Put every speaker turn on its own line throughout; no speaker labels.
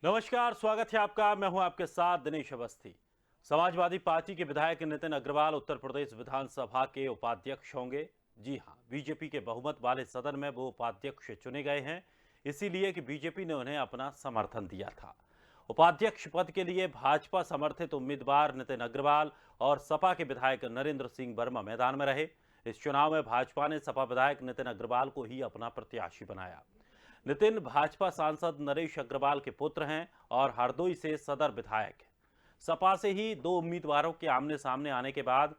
नमस्कार, स्वागत है आपका। मैं हूं आपके साथ दिनेश अवस्थी। समाजवादी पार्टी के विधायक नितिन अग्रवाल उत्तर प्रदेश विधानसभा के उपाध्यक्ष होंगे। जी हां, बीजेपी के बहुमत वाले सदन में वो उपाध्यक्ष चुने गए हैं, इसीलिए कि बीजेपी ने उन्हें अपना समर्थन दिया था। उपाध्यक्ष पद के लिए भाजपा समर्थित उम्मीदवार नितिन अग्रवाल और सपा के विधायक नरेंद्र सिंह वर्मा मैदान में रहे। इस चुनाव में भाजपा ने सपा विधायक नितिन अग्रवाल को ही अपना प्रत्याशी बनाया। नितिन भाजपा सांसद नरेश अग्रवाल के पुत्र हैं और हरदोई से सदर विधायक हैं। सपा से ही दो उम्मीदवारों के आमने सामने आने के बाद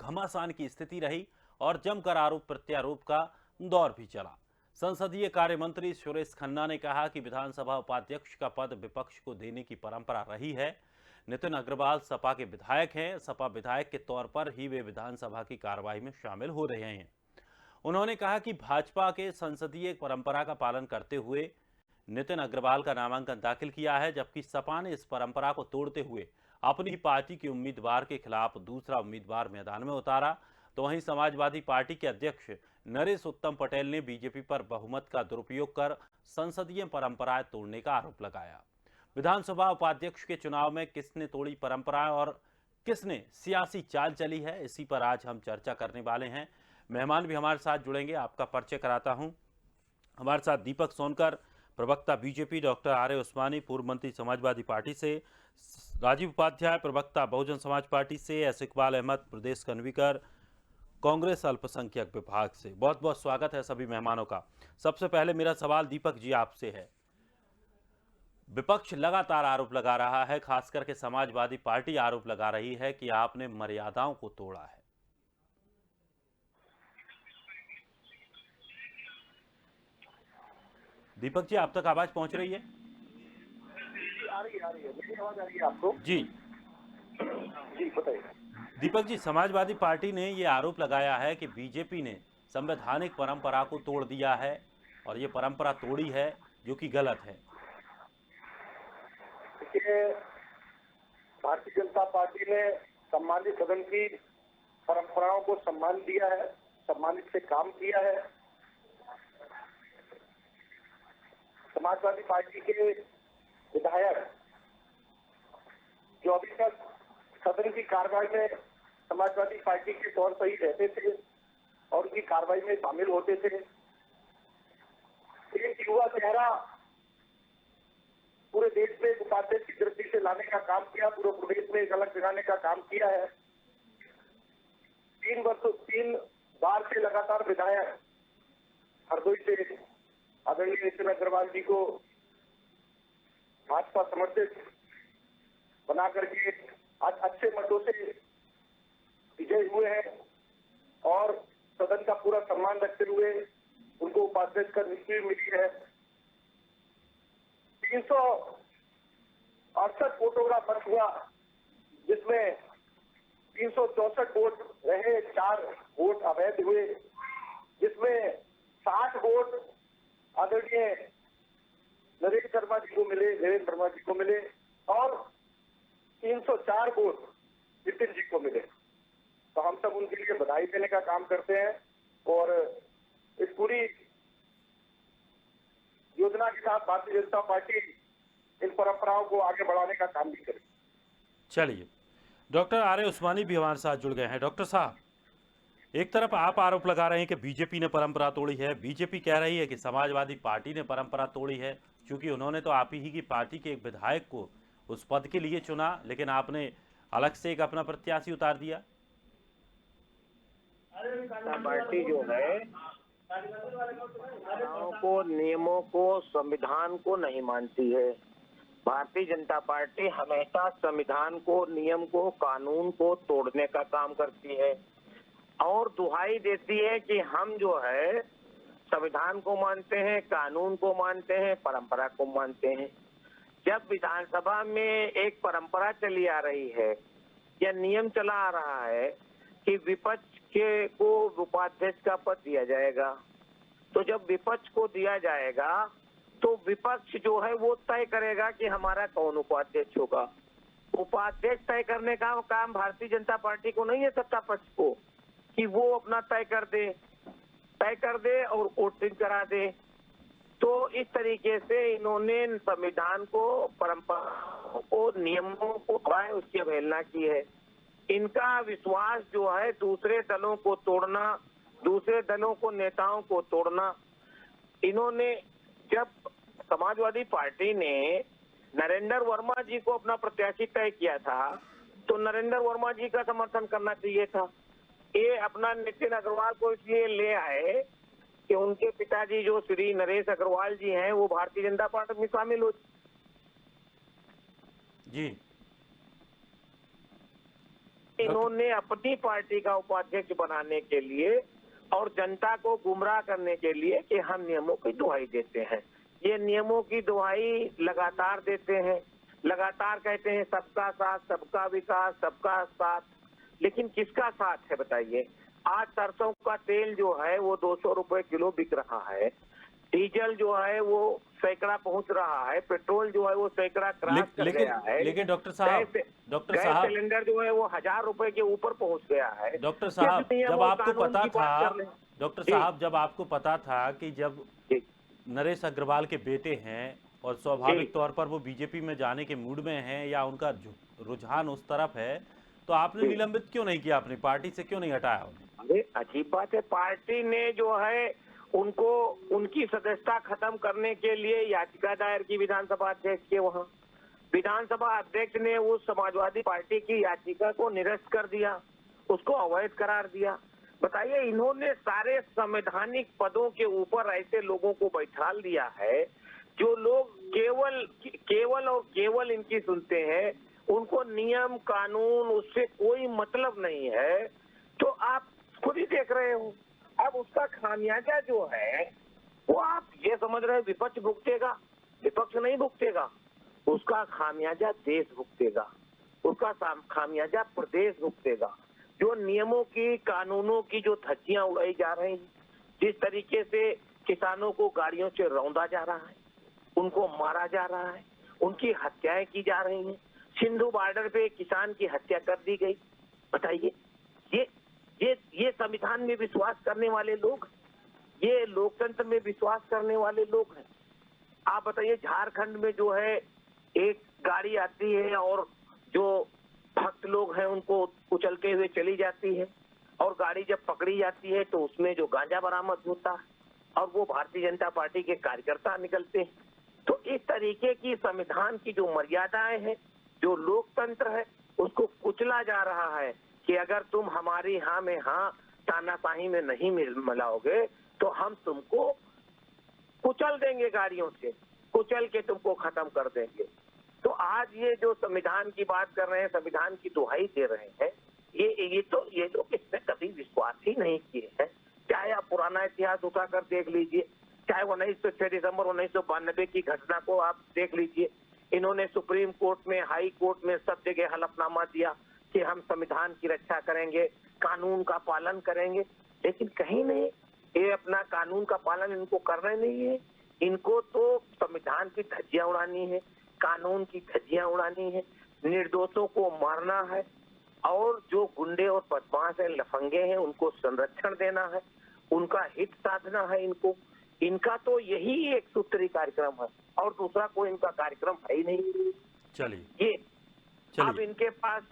घमासान की स्थिति रही और जमकर आरोप प्रत्यारोप का दौर भी चला। संसदीय कार्य मंत्री सुरेश खन्ना ने कहा कि विधानसभा उपाध्यक्ष का पद विपक्ष को देने की परंपरा रही है। नितिन अग्रवाल सपा के विधायक हैं, सपा विधायक के तौर पर ही वे विधानसभा की कार्रवाई में शामिल हो रहे हैं। उन्होंने कहा कि भाजपा के संसदीय परंपरा का पालन करते हुए नितिन अग्रवाल का नामांकन दाखिल किया है, जबकि सपा ने इस परंपरा को तोड़ते हुए अपनी पार्टी के उम्मीदवार के खिलाफ दूसरा उम्मीदवार मैदान में उतारा। तो वहीं समाजवादी पार्टी के अध्यक्ष नरेश उत्तम पटेल ने बीजेपी पर बहुमत का दुरुपयोग कर संसदीय परंपराएं तोड़ने का आरोप लगाया। विधानसभा उपाध्यक्ष के चुनाव में किसने तोड़ी परंपराएं और किसने सियासी चाल चली है, इसी पर आज हम चर्चा करने वाले हैं। मेहमान भी हमारे साथ जुड़ेंगे, आपका परिचय कराता हूं। हमारे साथ दीपक सोनकर, प्रवक्ता बीजेपी, डॉक्टर आर ए उस्मानी, पूर्व मंत्री समाजवादी पार्टी से, राजीव उपाध्याय, प्रवक्ता बहुजन समाज पार्टी से, एस इकबाल अहमद, प्रदेश कन्वीकर, कांग्रेस अल्पसंख्यक विभाग से। बहुत बहुत स्वागत है सभी मेहमानों का। सबसे पहले मेरा सवाल दीपक जी आपसे है। विपक्ष लगातार आरोप लगा रहा है, खास करके समाजवादी पार्टी आरोप लगा रही है कि आपने मर्यादाओं को तोड़ा है। दीपक जी, आप तक आवाज पहुंच रही है?
आ रही है। मेरी आवाज आ रही है आपको?
जी
जी बताइए।
दीपक जी, समाजवादी पार्टी ने ये आरोप लगाया है कि बीजेपी ने संवैधानिक परंपरा को तोड़ दिया है और ये परंपरा तोड़ी है, जो कि गलत है।
देखिए, भारतीय जनता पार्टी ने सम्मानित सदन की परंपराओं को सम्मान दिया है, सम्मानित से काम किया है। समाजवादी पार्टी के विधायक जो अभी तक सदन की कार्रवाई में समाजवादी पार्टी के तौर पर ही रहते थे और उनकी कार्रवाई में शामिल होते थे, एक युवा चेहरा पूरे देश में एक उपाध्यक्ष की दृष्टि से लाने का काम किया, पूरे प्रदेश में एक अलग जगाने का काम किया है। 3 बार से लगातार विधायक हरदोई से आदरणीय नितिन अग्रवाल जी को भाजपा समर्थित बना करके आज अच्छे मतों से विजय हुए हैं और सदन का पूरा सम्मान रखते हुए उनको उपाध्यक्ष का नियुक्ति मिली है। 368 वोटों का मत हुआ, जिसमें 364 वोट रहे, 4 वोट अवैध हुए, जिसमें 60 वोट आदरणीय नरेश शर्मा जी को मिले, वीरेंद्र शर्मा जी को मिले और 304 वोट नितिन जी को मिले। तो हम सब उनके लिए बधाई देने का काम करते हैं और इस पूरी योजना के साथ भारतीय जनता पार्टी इन परंपराओं को आगे बढ़ाने का काम भी करेगी।
चलिए, डॉक्टर आर ए उस्मानी भी हमारे साथ जुड़ गए हैं। डॉक्टर साहब, एक तरफ आप आरोप लगा रहे हैं कि बीजेपी ने परंपरा तोड़ी है, बीजेपी कह रही है कि समाजवादी पार्टी ने परंपरा तोड़ी है, क्योंकि उन्होंने तो आप ही की पार्टी के एक विधायक को उस पद के लिए चुना, लेकिन आपने अलग से एक अपना प्रत्याशी उतार दिया।
पार्टी जो है को, नियमों को, संविधान को नहीं मानती है। भारतीय जनता पार्टी हमेशा संविधान को, नियम को, कानून को तोड़ने का काम करती है और दुहाई देती है कि हम जो है संविधान को मानते हैं, कानून को मानते हैं, परंपरा को मानते हैं। जब विधानसभा में एक परंपरा चली आ रही है या नियम चला आ रहा है कि विपक्ष के को उपाध्यक्ष का पद दिया जाएगा, तो जब विपक्ष को दिया जाएगा तो विपक्ष जो है वो तय करेगा कि हमारा कौन उपाध्यक्ष होगा। उपाध्यक्ष तय करने का काम भारतीय जनता पार्टी को नहीं है, सत्ता पक्ष को, कि वो अपना तय कर दे और वोटिंग करा दे। तो इस तरीके से इन्होंने संविधान को, परंपराओं को, नियमों को उसकी अवहेलना की है। इनका विश्वास जो है दूसरे दलों को तोड़ना, दूसरे दलों को, नेताओं को तोड़ना। इन्होंने, जब समाजवादी पार्टी ने नरेंद्र वर्मा जी को अपना प्रत्याशी तय किया था, तो नरेंद्र वर्मा जी का समर्थन करना चाहिए था। ये अपना नितिन अग्रवाल को इसलिए ले आए कि उनके पिताजी जो श्री नरेश अग्रवाल जी हैं, वो भारतीय जनता पार्टी में शामिल हो।
जी,
इन्होंने अपनी पार्टी का उपाध्यक्ष बनाने के लिए और जनता को गुमराह करने के लिए कि हम नियमों की दुहाई देते हैं। ये नियमों की दुहाई लगातार देते हैं, लगातार कहते हैं सबका साथ, सबका विकास, सबका साथ, लेकिन किसका साथ है बताइए? आज सरसों का तेल जो है वो 200 रुपए किलो बिक रहा है, डीजल जो है वो सैकड़ा पहुंच रहा है, पेट्रोल जो है वो सैकड़ा क्रॉस कर गया है,
लेकिन डॉक्टर साहब,
गैस सिलेंडर जो है वो 1000 रुपए के ऊपर पहुंच गया है।
डॉक्टर साहब, जब आपको पता था, डॉक्टर
जी।
साहब, जब आपको पता था कि जब
जी।
नरेश अग्रवाल के बेटे हैं और स्वाभाविक तौर पर वो बीजेपी में जाने के मूड में हैं या उनका रुझान उस तरफ है, तो आपने निलंबित क्यों नहीं किया? अपनी पार्टी से क्यों नहीं हटाया उन्हें?
अरे अजीब बात है, पार्टी ने जो है उनको, उनकी सदस्यता खत्म करने के लिए याचिका दायर की विधानसभा अध्यक्ष के वहाँ। विधानसभा अध्यक्ष ने उस समाजवादी पार्टी की याचिका को निरस्त कर दिया, उसको अवैध करार दिया। बताइए, इन्होंने सारे संवैधानिक पदों के ऊपर ऐसे लोगों को बैठा दिया है जो लोग केवल और केवल इनकी सुनते हैं, उनको नियम कानून उससे कोई मतलब नहीं है। तो आप खुद ही देख रहे हो, अब उसका खामियाजा जो है वो आप ये समझ रहे हैं विपक्ष भुगतेगा, विपक्ष नहीं भुगतेगा, उसका खामियाजा देश भुगतेगा, उसका खामियाजा प्रदेश भुगतेगा। जो नियमों की, कानूनों की जो धज्जियां उड़ाई जा रही हैं, जिस तरीके से किसानों को गाड़ियों से रौंदा जा रहा है, उनको मारा जा रहा है, उनकी हत्याएं की जा रही हैं, सिंधु बॉर्डर पे किसान की हत्या कर दी गई। बताइए, ये संविधान में विश्वास करने वाले लोग, ये लोकतंत्र में विश्वास करने वाले लोग हैं? आप बताइए, झारखंड में जो है एक गाड़ी आती है और जो भक्त लोग हैं उनको कुचलते हुए चली जाती है, और गाड़ी जब पकड़ी जाती है तो उसमें जो गांजा बरामद होता है और वो भारतीय जनता पार्टी के कार्यकर्ता निकलते हैं। तो इस तरीके की संविधान की जो मर्यादाएं हैं, जो लोकतंत्र है, उसको कुचला जा रहा है कि अगर तुम हमारी हाँ में हाँ, तानाशाही में नहीं मिलाओगे तो हम तुमको कुचल देंगे, गाड़ियों से कुचल के तुमको खत्म कर देंगे। तो आज ये जो संविधान की बात कर रहे हैं, संविधान की दुहाई दे रहे हैं, ये लोग इसमें कभी विश्वास ही नहीं किए हैं। चाहे आप पुराना इतिहास उठाकर देख लीजिए, चाहे 6 दिसंबर 1992 की घटना को आप देख लीजिए। इन्होंने सुप्रीम कोर्ट में, हाई कोर्ट में सब जगह हलफनामा दिया कि हम संविधान की रक्षा करेंगे, कानून का पालन करेंगे, लेकिन कहीं नहीं, ये अपना कानून का पालन इनको करना नहीं है। इनको तो संविधान की धज्जियां उड़ानी है, कानून की धज्जियां उड़ानी है, निर्दोषों को मारना है, और जो गुंडे और बदमाश हैं, लफंगे हैं, उनको संरक्षण देना है, उनका हित साधना है इनको। इनका तो यही एक सूत्री कार्यक्रम है और दूसरा कोई इनका कार्यक्रम है ही नहीं।
चलिए,
अब इनके पास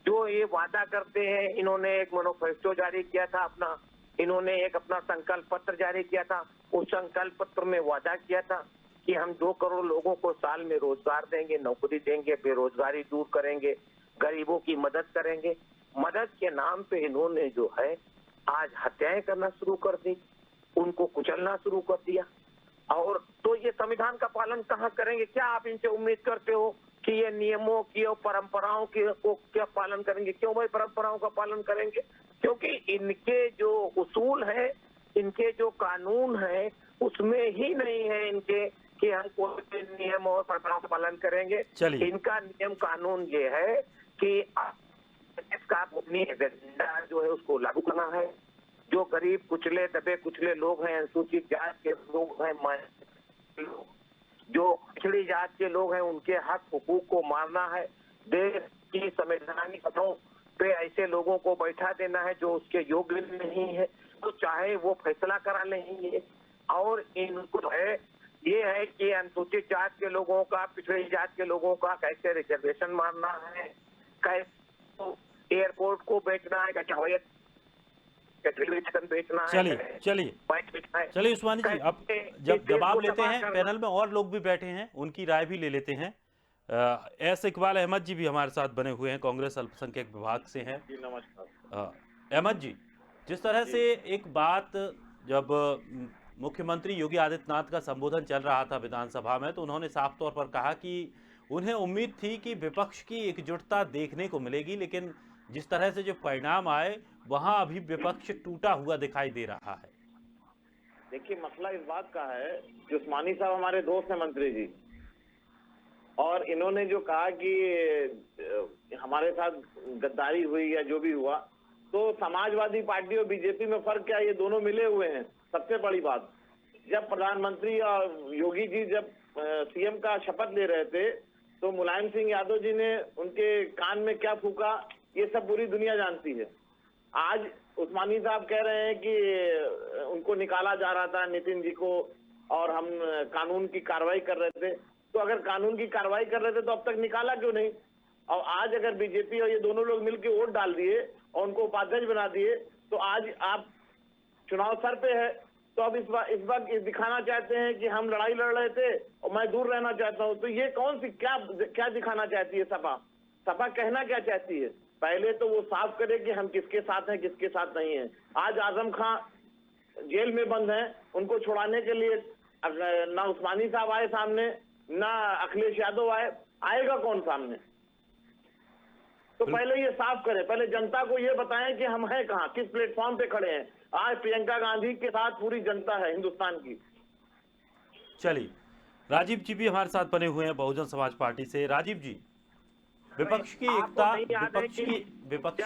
जो ये वादा करते हैं, इन्होंने एक मैनिफेस्टो जारी किया था अपना, इन्होंने एक अपना संकल्प पत्र जारी किया था। उस संकल्प पत्र में वादा किया था कि हम 2 करोड़ लोगों को साल में रोजगार देंगे, नौकरी देंगे, बेरोजगारी दूर करेंगे, गरीबों की मदद करेंगे। मदद के नाम पे इन्होंने जो है आज हत्याएं करना शुरू कर दी, उनको कुचलना शुरू कर दिया। और तो ये संविधान का पालन कहाँ करेंगे? क्या आप इनसे उम्मीद करते हो कि ये नियमों की और परंपराओं की को क्या पालन करेंगे? क्यों भाई परंपराओं का पालन करेंगे? क्योंकि इनके जो उसूल है, इनके जो कानून है, उसमें ही नहीं है इनके कि हम कोई नियम और परंपराओं का पालन करेंगे। इनका नियम कानून ये है कि इसका अपनी एजेंडा जो है उसको लागू करना है। जो गरीब, कुचले, दबे कुचले लोग हैं, अनुसूचित जात के लोग हैं, जो पिछड़ी जात के लोग हैं, उनके हक हुकूक को मारना है। देश की संवैधानिक पदों पे ऐसे लोगों को बैठा देना है जो उसके योग्य नहीं है, तो चाहे वो फैसला करा लेंगे। और इनको है ये है कि अनुसूचित जात के लोगों का, पिछड़ी जात के लोगों का कैसे रिजर्वेशन मारना है, कैसे एयरपोर्ट को बेचना है, कैसे हवाई चिकन बेचना है,
चलिए चलिए
बाइक बेचना है।
चलिए उस्मानी जी, अब
कैसे
जब
इस देश
जवाब
को
लेते
तबाह
हैं,
करना।
पैनल में और लोग भी बैठे हैं, उनकी राय भी ले लेते हैं। एस इकबाल अहमद जी भी हमारे साथ बने हुए हैं, कांग्रेस अल्पसंख्यक विभाग से हैं।
जी नमस्कार।
अहमद जी, जिस तरह से एक बात जब मुख्यमंत्री योगी आदित्यनाथ का संबोधन चल रहा था विधानसभा में, तो उन्होंने साफ तौर पर कहा कि उन्हें उम्मीद थी कि विपक्ष की एकजुटता देखने को मिलेगी, लेकिन जिस तरह से जो परिणाम आए वहां अभी विपक्ष टूटा हुआ दिखाई दे रहा है।
देखिए, मसला इस बात का है कि उस्मानी साहब हमारे दोस्त हैं मंत्री जी, और इन्होंने जो कहा कि हमारे साथ गद्दारी हुई या जो भी हुआ, तो समाजवादी पार्टी और बीजेपी में फर्क क्या है? ये दोनों मिले हुए हैं। सबसे बड़ी बात, जब प्रधानमंत्री और योगी जी जब सीएम का शपथ ले रहे थे, तो मुलायम सिंह यादव जी ने उनके कान में क्या फूका, ये सब पूरी दुनिया जानती है। आज उस्मानी साहब कह रहे हैं कि उनको निकाला जा रहा था, नितिन जी को, और हम कानून की कार्रवाई कर रहे थे। तो अगर कानून की कार्रवाई कर रहे थे तो अब तक निकाला क्यों नहीं? और आज अगर बीजेपी और ये दोनों लोग मिलकर वोट डाल दिए और उनको उपाध्यक्ष बना दिए, तो आज आप चुनाव सर पे है, तो अब इस बार दिखाना चाहते हैं कि हम लड़ाई लड़ रहे थे और मैं दूर रहना चाहता हूं। तो ये कौन सी क्या दिखाना चाहती है सपा कहना क्या चाहती है? पहले तो वो साफ करे कि हम किसके साथ हैं, किसके साथ नहीं है। आज आजम खां जेल में बंद हैं, उनको छुड़ाने के लिए ना उस्मानी साहब आए सामने, ना अखिलेश यादव आएगा कौन सामने? तो पहले ये साफ करें, पहले जनता को ये बताएं कि हम हैं कहां, किस प्लेटफॉर्म पे खड़े हैं। आज प्रियंका गांधी के साथ पूरी जनता है हिंदुस्तान की।
चलिए, राजीव जी भी हमारे साथ बने हुए हैं बहुजन समाज पार्टी से। राजीव जी, विपक्ष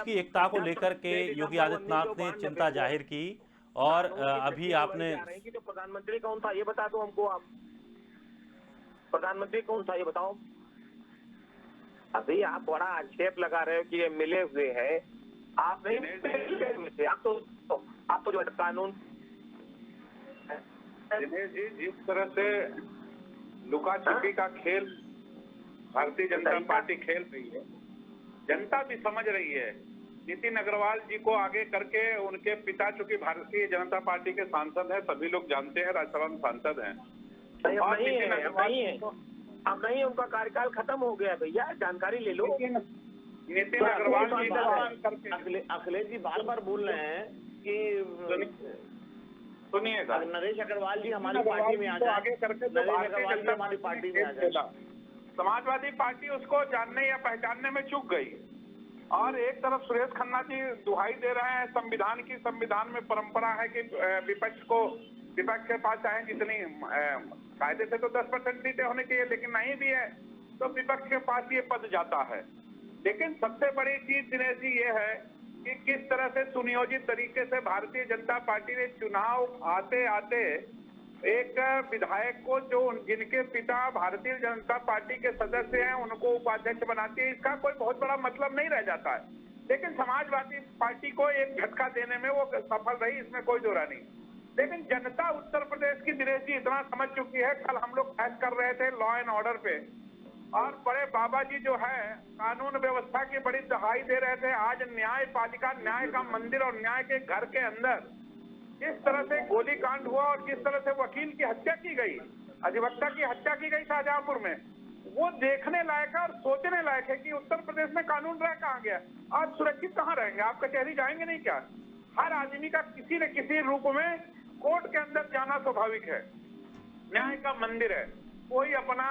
की एकता को लेकर के योगी आदित्यनाथ ने चिंता जाहिर की, और अभी आपने
जो प्रधानमंत्री कौन था ये बता दो हमको। आप प्रधानमंत्री कौन था ये बताओ। अभी आप बड़ा आक्षेप लगा रहे हो कि ये मिले हुए हैं, आप नहीं मिले हुए थे। आप तो जो कानून
दिनेश जी, जिस तरह से लुका छिपी का खेल भारतीय जनता पार्टी खेल रही है, जनता भी समझ रही है। नितिन अग्रवाल जी को आगे करके उनके पिता, चूंकि भारतीय जनता पार्टी के सांसद हैं, सभी लोग जानते हैं, राज्यसभा में सांसद हैं।
और अब नहीं, उनका कार्यकाल खत्म हो गया भैया, जानकारी ले लो।
नितिन अग्रवाल जी
अखिलेश जी बार बार बोल रहे हैं कि
सुनिएगा,
नरेश अग्रवाल जी हमारी पार्टी में आ जाए,
आगे करके
नरेश अग्रवाल जी हमारी पार्टी में आ जाए।
समाजवादी पार्टी उसको जानने या पहचानने में चूक गई, और एक तरफ सुरेश खन्ना जी दुहाई दे रहे हैं संविधान की। संविधान में परंपरा है कि विपक्ष के पास चाहे जितनी कायदे से तो 10% सीटें होनी चाहिए, लेकिन नहीं भी है तो विपक्ष के पास ये पद जाता है। लेकिन सबसे बड़ी चीज दिनेश जी ये है कि किस तरह से सुनियोजित तरीके से भारतीय जनता पार्टी ने चुनाव आते आते एक विधायक को, जो जिनके पिता भारतीय जनता पार्टी के सदस्य हैं, उनको उपाध्यक्ष बनाती है। इसका कोई बहुत बड़ा मतलब नहीं रह जाता है, लेकिन समाजवादी पार्टी को एक झटका देने में वो सफल रही, इसमें कोई दो राय नहीं। लेकिन जनता उत्तर प्रदेश की दिनेश जी इतना समझ चुकी है। कल हम लोग बहस कर रहे थे लॉ एंड ऑर्डर पे, और बड़े बाबा जी जो है कानून व्यवस्था की बड़ी दहाई दे रहे थे। आज न्यायपालिका, न्याय का मंदिर और न्याय के घर के अंदर जिस तरह से गोलीकांड हुआ और जिस तरह से वकील की हत्या की गई, अधिवक्ता की हत्या की गई शाहजहांपुर में, वो देखने लायक है और सोचने लायक है कि उत्तर प्रदेश में कानून रह कहाँ गया। आज सुरक्षित कहाँ रहेंगे? आप कचहरी जाएंगे नहीं क्या? हर आदमी का किसी न किसी रूप में कोर्ट के अंदर जाना स्वाभाविक है। न्याय का मंदिर है। कोई अपना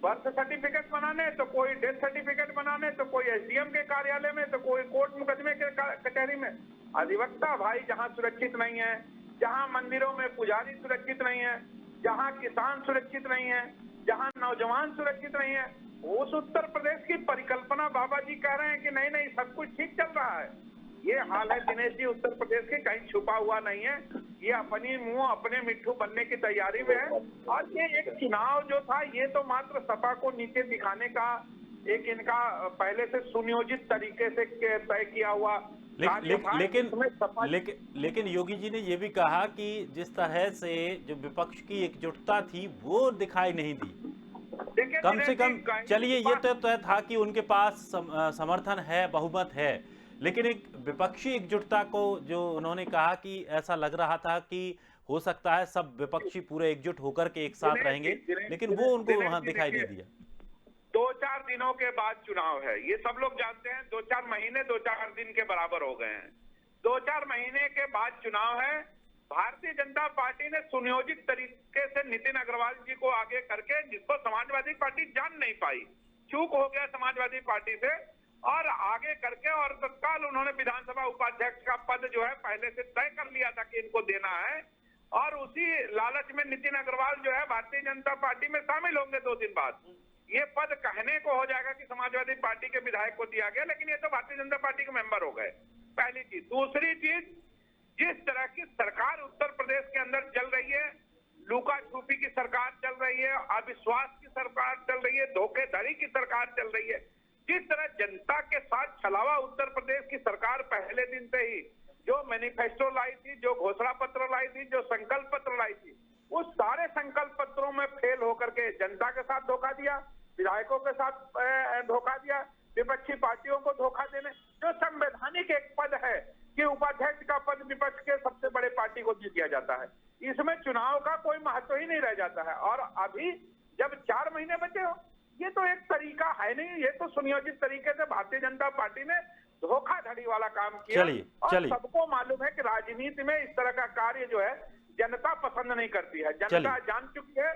बर्थ सर्टिफिकेट बनाने, तो कोई डेथ सर्टिफिकेट बनाने, तो कोई एसडीएम के कार्यालय में, तो कोई कोर्ट मुकदमे के कचहरी में। अधिवक्ता भाई जहां सुरक्षित नहीं है, जहां मंदिरों में पुजारी सुरक्षित नहीं है, जहां किसान सुरक्षित नहीं है, जहां नौजवान सुरक्षित नहीं है, उस उत्तर प्रदेश की परिकल्पना बाबा जी कह रहे हैं कि नहीं नहीं सब कुछ ठीक चल रहा है। ये हाल है दिनेश जी उत्तर प्रदेश के, कहीं छुपा हुआ नहीं है। ये अपनी मुंह अपने मिट्ठू बनने की तैयारी में है। और ये एक चुनाव जो था, ये तो मात्र सपा को नीचे दिखाने का एक इनका पहले से सुनियोजित तरीके से तय किया हुआ
लेकिन योगी जी ने ये भी कहा कि जिस तरह से जो विपक्ष की एकजुटता थी वो दिखाई नहीं दी।
देखिए
कम से कम चलिए ये तो तय था कि उनके पास समर्थन है, बहुमत है, लेकिन एक विपक्षी एकजुटता को जो उन्होंने कहा कि ऐसा लग रहा था कि हो सकता है सब विपक्षी पूरे एकजुट होकर के एक साथ रहेंगे, लेकिन वो उनको वहां दिखाई नहीं दिया।
2-4 दिनों के बाद चुनाव है, ये सब लोग जानते हैं। 2-4 महीने 2-4 दिन के बराबर हो गए हैं। 2-4 महीने के बाद चुनाव है। भारतीय जनता पार्टी ने सुनियोजित तरीके से नितिन अग्रवाल जी को आगे करके, जिसको समाजवादी पार्टी जान नहीं पाई, चूक हो गया समाजवादी पार्टी से, और आगे करके और तत्काल उन्होंने विधानसभा उपाध्यक्ष का पद जो है पहले से तय कर लिया था कि इनको देना है, और उसी लालच में नितिन अग्रवाल जो है भारतीय जनता पार्टी में शामिल होंगे 2 दिन बाद। ये पद कहने को हो जाएगा कि समाजवादी पार्टी के विधायक को दिया गया, लेकिन ये तो भारतीय जनता पार्टी के मेंबर हो गए। पहली चीज। दूसरी चीज, जिस तरह की सरकार उत्तर प्रदेश के अंदर चल रही है, लूका छुपी की सरकार चल रही है, अविश्वास की सरकार चल रही है, धोखेधड़ी की सरकार चल रही है, जिस तरह जनता के साथ छलावा उत्तर प्रदेश की सरकार पहले दिन से ही जो मैनिफेस्टो लाई थी, जो घोषणा पत्र लाई थी, जो संकल्प पत्र लाई थी, उस सारे संकल्प पत्रों में फेल होकर के जनता के साथ धोखा दिया, विधायकों के साथ धोखा दिया, विपक्षी पार्टियों को धोखा देने, जो संवैधानिक एक पद है कि उपाध्यक्ष का पद विपक्ष के सबसे बड़े पार्टी को दे दिया जाता है, इसमें चुनाव का कोई महत्व ही नहीं रह जाता है। और अभी जब 4 महीने बचे हो, ये तो एक तरीका है नहीं, ये तो सुनियोजित तरीके से भारतीय जनता पार्टी ने धोखाधड़ी वाला काम किया। और सबको मालूम है कि राजनीति में इस तरह का कार्य जो है जनता पसंद नहीं करती है। जनता जान चुकी है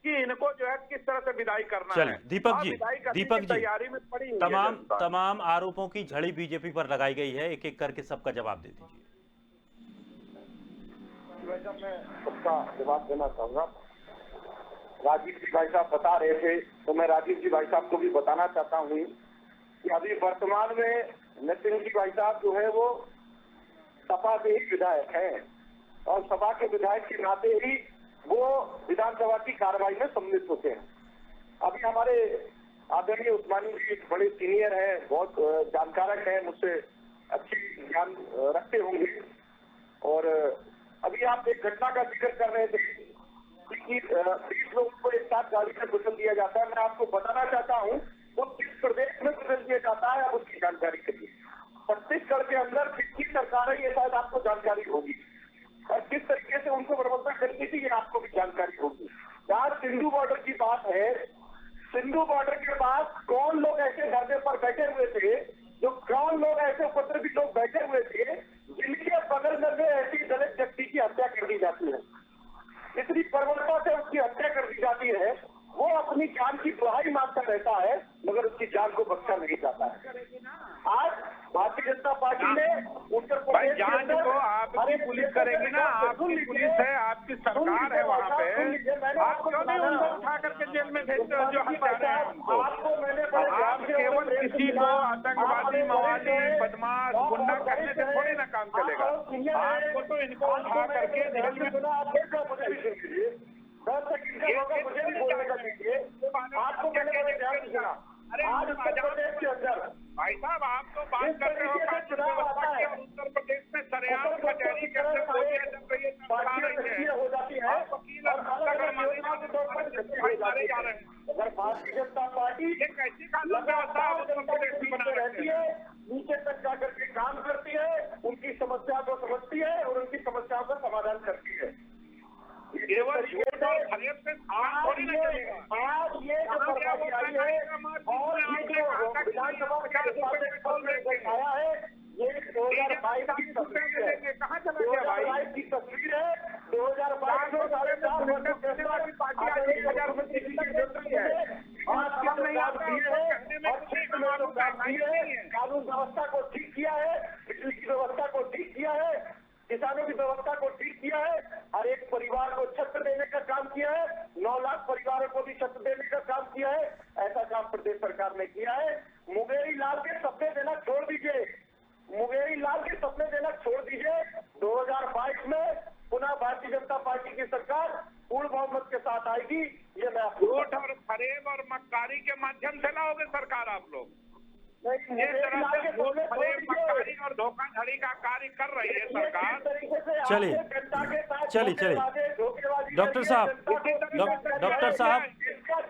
कि इनको जो है किस तरह से विदाई करना है।
दीपक जी
तैयारी में पड़ी
तमाम आरोपों की झड़ी बीजेपी पर लगाई गई है, एक एक करके सबका जवाब दे दीजिए।
मैं सबका जवाब देना चाहूंगा। राजीव जी भाई साहब बता रहे थे, तो मैं राजीव जी भाई साहब को भी बताना चाहता हूँ कि अभी वर्तमान में नितिन जी भाई साहब जो है वो सपा के ही विधायक हैं, और सपा के विधायक के नाते ही वो विधानसभा की कार्रवाई में सम्मिलित होते हैं। अभी हमारे आदरणीय उस्मानी जी एक बड़े सीनियर हैं, बहुत जानकारक हैं, मुझसे अच्छी ज्ञान रखते होंगे। और अभी आप एक घटना का जिक्र कर रहे थे कि 30 लोगों को एक साथ गाड़ी से कुचल दिया जाता है। मैं आपको बताना चाहता हूँ वो किस प्रदेश में कुचल दिया जाता है, आप उसकी जानकारी करिए। छत्तीसगढ़ के अंदर किसकी सरकार है ये शायद आपको जानकारी होगी, और किस तरीके से उनको व्यवस्था करनी थी ये आपको भी जानकारी होगी। जहाँ सिंधु बॉर्डर की बात है, सिंधु बॉर्डर के पास कौन लोग ऐसे धरने पर बैठे हुए थे, जो कौन लोग ऐसे उपद्रवी लोग बैठे हुए थे जिनके बगल में ऐसी दलित व्यक्ति की हत्या कर दी जाती है, इतनी प्रवणता से उसकी हत्या कर दी जाती है, वो अपनी जान की दुहाई मांगता रहता है, मगर उसकी जान को बख्शा नहीं जाता है। आज भारतीय जनता पार्टी ने उत्तर प्रदेश के अंदर
को आपकी पुलिस करेगी ना, आपकी पुलिस है, आपकी सरकार है, वहाँ पे आप क्यों नहीं उनको उठा करके जेल में भेजते हो जो हत्यारे हैं उनको? आप केवल किसी को आतंकवादी, मवाली, बदमाश, गुंडा कहने से थोड़ी ना काम चलेगा। आपको तो इनको उठा करके जेल में
मुझे भी बोलने का दीजिए। आपको मैंने बड़े ध्यान से सुना। आज उत्तर प्रदेश के अंदर
भाई साहब आप तो बात कर रहे हो उत्तर प्रदेश में सरेआम कचहरी के अंदर गोलियां चल रही है,
हो जाती है,
वकील और मारे जा रहे हैं।
अगर भारतीय जनता पार्टी
एक ऐसी कानून व्यवस्था उत्तर प्रदेश में बना रहती है,
नीचे तक जाकर के काम करती है, उनकी समस्या को समझती है और उनकी समस्याओं का समाधान करती है।
केवल झूठ और फरेब से थोड़ी ना चलेगा।
आज ये जो बर्बादी आई है और ये जो विधानसभा आया है, ये 2022 की तस्वीर है।
कहाँ चला गया भाई?
2022 की तस्वीर है। 2022 में 4.5 वर्षों के बाद पार्टी आज 1,000 रुपए की जरूरत है, और काम नहीं आता है, और क्षेत्र में तो काम दिए है, कानून व्यवस्था को ठीक किया है, बिजली की व्यवस्था को ठीक किया है, किसानों की व्यवस्था को ठीक किया है, हर एक परिवार को छत देने का काम किया है, 9 लाख परिवारों को भी छत देने का काम किया है। ऐसा काम प्रदेश सरकार ने किया है। मुंगेरी लाल के सपने देना छोड़ दीजिए, मुंगेरी लाल के सपने देना छोड़ दीजिए। 2022 में पुनः भारतीय जनता पार्टी की सरकार पूर्ण बहुमत के साथ आएगी। ये मैं
झूठ और फरेब और मक्कारी के माध्यम से लाओगे सरकार आप लोग। जिस तरह से झूठ, फरेब, मक्कारी और धोखाधड़ी का कार्य कर रही है सरकार।
चलिए चलिए डॉक्टर साहब डॉक्टर साहब
इसका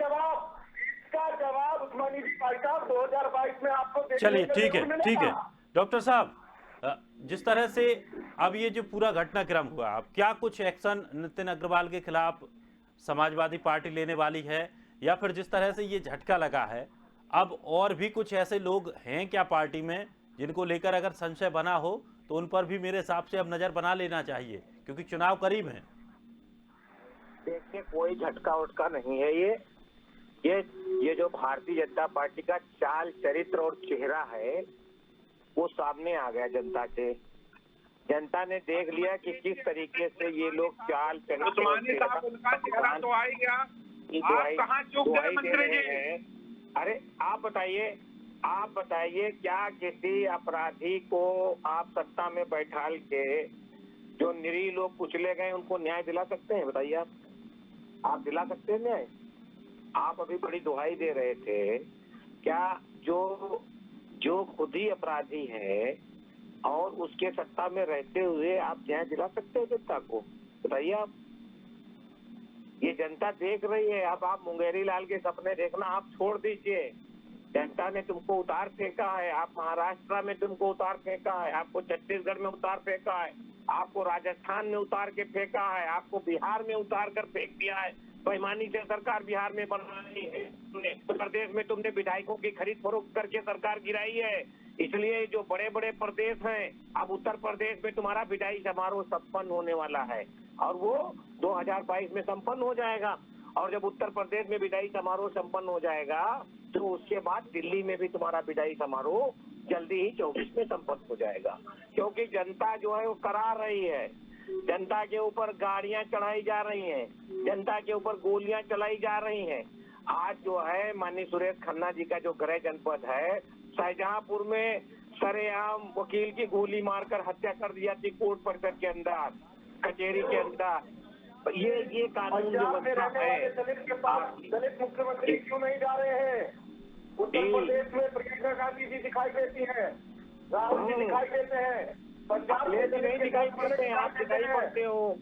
जवाब उस्मानी भाई साहब 2022 में आपको
चलिए ठीक है डॉक्टर साहब, जिस तरह से अब ये जो पूरा घटनाक्रम हुआ, अब क्या कुछ एक्शन नितिन अग्रवाल के खिलाफ समाजवादी पार्टी लेने वाली है, या फिर जिस तरह से ये झटका लगा है अब और भी कुछ ऐसे लोग हैं क्या पार्टी में जिनको लेकर अगर संशय बना हो तो उन पर भी मेरे हिसाब से अब नजर बना लेना चाहिए, क्योंकि चुनाव करीब है।
देखिए, कोई झटका उटका नहीं है। ये जो भारतीय जनता पार्टी का चाल चरित्र और चेहरा है वो सामने आ गया जनता के। जनता ने देख लिया कि किस तरीके से ये लोग चाल चरित्र और
उस्मानी साहब, उनका चेहरा तो आ ही गया। आप कहाँ चूक गए मंत्री जी?
अरे आप बताइए क्या किसी अपराधी को आप सत्ता में बैठाल के जो निरीह लोग कुचले गए उनको न्याय दिला सकते हैं? बताइए, आप दिला सकते हैं न्याय? आप अभी बड़ी दुहाई दे रहे थे, क्या जो खुद ही अपराधी है और उसके सत्ता में रहते हुए आप न्याय दिला सकते हैं जनता को? बताइए आप। ये जनता देख रही है। अब आप मुंगेरी लाल के सपने देखना आप छोड़ दीजिए। जनता ने तुमको उतार फेंका है। आप महाराष्ट्र में तुमको उतार फेंका है, आपको छत्तीसगढ़ में उतार फेंका है, आपको राजस्थान में उतार के फेंका है, आपको बिहार में उतार कर फेंक दिया है। बेईमानी से सरकार बिहार में बनाई है। उत्तर प्रदेश में तुमने विधायकों की खरीद फरोख्त करके सरकार गिराई है। इसलिए जो बड़े बड़े प्रदेश हैं, अब उत्तर प्रदेश में तुम्हारा विदाई समारोह संपन्न होने वाला है और वो 2022 में संपन्न हो जाएगा। और जब उत्तर प्रदेश में विदाई समारोह संपन्न हो जाएगा तो उसके बाद दिल्ली में भी तुम्हारा विदाई समारोह जल्दी ही 24 में संपन्न हो जाएगा। क्योंकि जनता जो है वो करा रही है। जनता के ऊपर गाड़ियां चढ़ाई जा रही हैं, जनता के ऊपर गोलियां चलाई जा रही हैं। आज जो है माननीय सुरेश खन्ना जी का जो गृह जनपद है, शाहजहांपुर में सरेआम वकील की गोली मारकर हत्या कर दिया थी कोर्ट परिसर के अंदर, कचहरी के अंदर। ये कानून व्यवस्था है।
दलित मुख्यमंत्री क्यों नहीं जा रहे हैं? उत्तर प्रदेश में प्रियंका गांधी जी दिखाई देती है, राहुल जी दिखाई देते हैं, पंजाब
अखिलेश जी नहीं दिखाई पड़ते हैं, आप दिखाई पड़ते हो।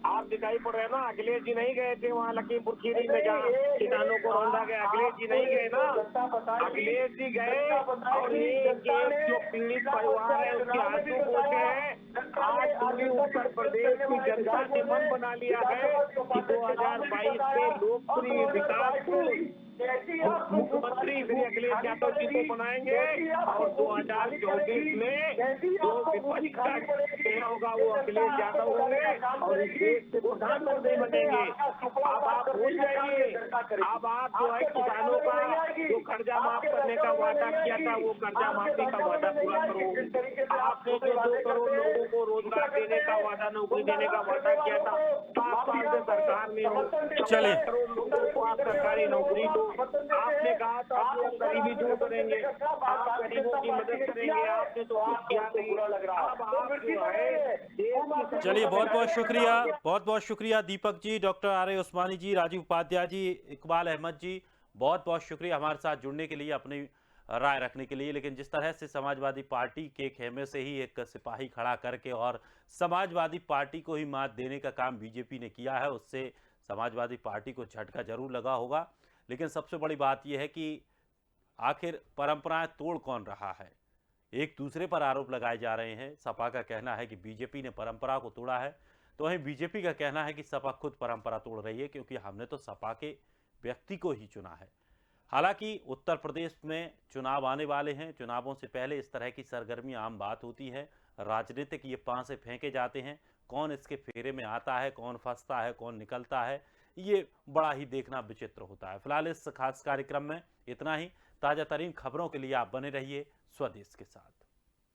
आप दिखाई पड़ रहे हैं ना। अखिलेश जी नहीं गए थे वहाँ लखीमपुर खीरी में जहाँ किसानों को रौंदा गया। अखिलेश जी नहीं गए ना। अखिलेश जी गए और ये जो पीड़ित परिवार है उसके आंसू पोंछे हैं। आज पूरी उत्तर प्रदेश की जनता ने मन बना लिया है कि 2022 में लोकप्रिय विकास को मुख्यमंत्री श्री अखिलेश यादव जी को बनाएंगे और 2024 में जो विपक्ष का चेहरा होगा वो अखिलेश यादव होंगे और इस देश के प्रधानमंत्री बनेंगे। अब आप भूल जाइए। अब आप जो है किसानों का जो कर्जा माफ करने का वादा किया था वो कर्जा माफी का वादा पूरा करो। आपने जो 2 करोड़ लोगों को रोजगार देने का वादा, नौकरी देने का वादा किया था, 7 साल से सरकार में हो, 14 करोड़ लोगों को आप सरकारी नौकरी दो। आपने कहा था कि आप गरीबी दूर करेंगे, आप गरीबों की मदद करेंगे, आपने तो कुछ किया नहीं। अब आप जो है
चलिए बहुत बहुत शुक्रिया Deepak ji, doctor R A उस्मानी जी, राजीव उपाध्याय जी, इकबाल अहमद जी, बहुत बहुत शुक्रिया हमारे साथ जुड़ने के लिए, अपनी राय रखने के लिए। लेकिन जिस तरह से समाजवादी पार्टी के खेमे से ही एक सिपाही खड़ा करके और समाजवादी पार्टी को ही मात देने का काम बीजेपी ने किया है, उससे समाजवादी पार्टी को झटका जरूर लगा होगा। लेकिन सबसे बड़ी बात यह है कि आखिर परंपराएं तोड़ कौन रहा है? एक दूसरे पर आरोप लगाए जा रहे हैं। सपा का कहना है कि बीजेपी ने परंपरा को तोड़ा है, तो वहीं बीजेपी का कहना है कि सपा खुद परंपरा तोड़ रही है, क्योंकि हमने तो सपा के व्यक्ति को ही चुना है। हालांकि उत्तर प्रदेश में चुनाव आने वाले हैं, चुनावों से पहले इस तरह की सरगर्मी आम बात होती है। राजनीतिक ये पांसे फेंके जाते हैं, कौन इसके फेरे में आता है, कौन फंसता है, कौन निकलता है, ये बड़ा ही देखना विचित्र होता है। फिलहाल इस खास कार्यक्रम में इतना ही। ताजा तरीन खबरों के लिए आप बने रहिए स्वदेश के साथ।